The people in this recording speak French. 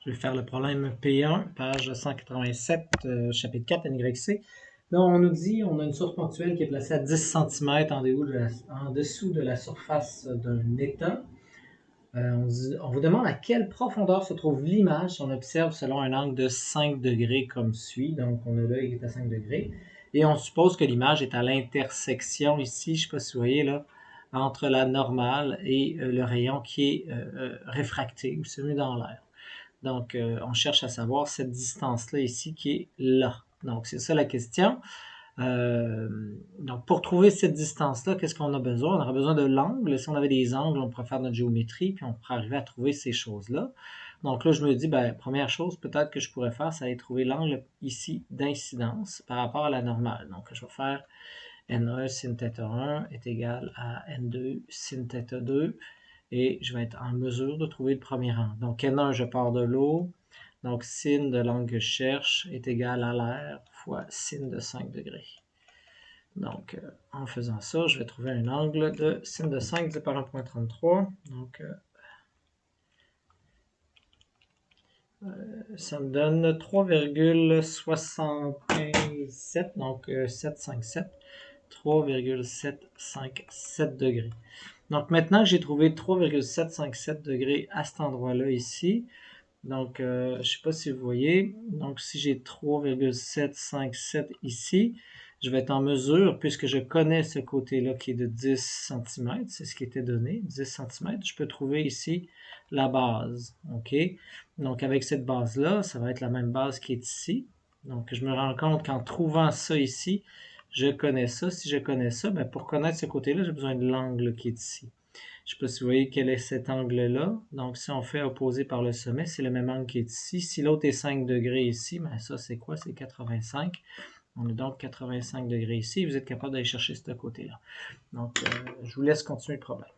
Je vais faire le problème P1, page 187, chapitre 4, NYC. Là, on nous dit on a une source ponctuelle qui est placée à 10 cm en dessous de la surface d'un état. On vous demande à quelle profondeur se trouve l'image si on observe selon un angle de 5 degrés comme suit. Donc, on a l'œil qui est à 5 degrés. Et on suppose que l'image est à l'intersection ici, je ne sais pas si vous voyez là, entre la normale et le rayon qui est réfracté ou celui dans l'air. Donc, on cherche à savoir cette distance-là ici qui est là. Donc, c'est ça la question. Donc, pour trouver cette distance-là, qu'est-ce qu'on a besoin? On aura besoin de l'angle. Si on avait des angles, on pourrait faire notre géométrie, puis on pourrait arriver à trouver ces choses-là. Donc là, je me dis, ben, première chose, peut-être que je pourrais faire, ça va être trouver l'angle ici d'incidence par rapport à la normale. Donc, je vais faire N1 sin θ 1 est égal à N2 sin θ 2. Et je vais être en mesure de trouver le premier angle. Donc, N1, je pars de l'eau. Donc, sin de l'angle que je cherche est égal à l'air fois sin de 5 degrés. Donc, en faisant ça, je vais trouver un angle de sin de 5 divisé par 1,33. Donc, ça me donne 3,757. Donc, 757. 3,757 degrés. Donc, maintenant que j'ai trouvé 3,757 degrés à cet endroit-là ici, donc, je ne sais pas si vous voyez, donc si j'ai 3,757 ici, je vais être en mesure, puisque je connais ce côté-là qui est de 10 cm, c'est ce qui était donné, 10 cm, je peux trouver ici la base, ok? Donc, avec cette base-là, ça va être la même base qui est ici. Donc, je me rends compte qu'en trouvant ça ici, je connais ça. Si je connais ça, ben pour connaître ce côté-là, j'ai besoin de l'angle qui est ici. Je ne sais pas si vous voyez quel est cet angle-là. Donc, si on fait opposé par le sommet, c'est le même angle qui est ici. Si l'autre est 5 degrés ici, ben ça, c'est quoi? C'est 85. On a donc 85 degrés ici. Vous êtes capable d'aller chercher ce côté-là. Donc, je vous laisse continuer le problème.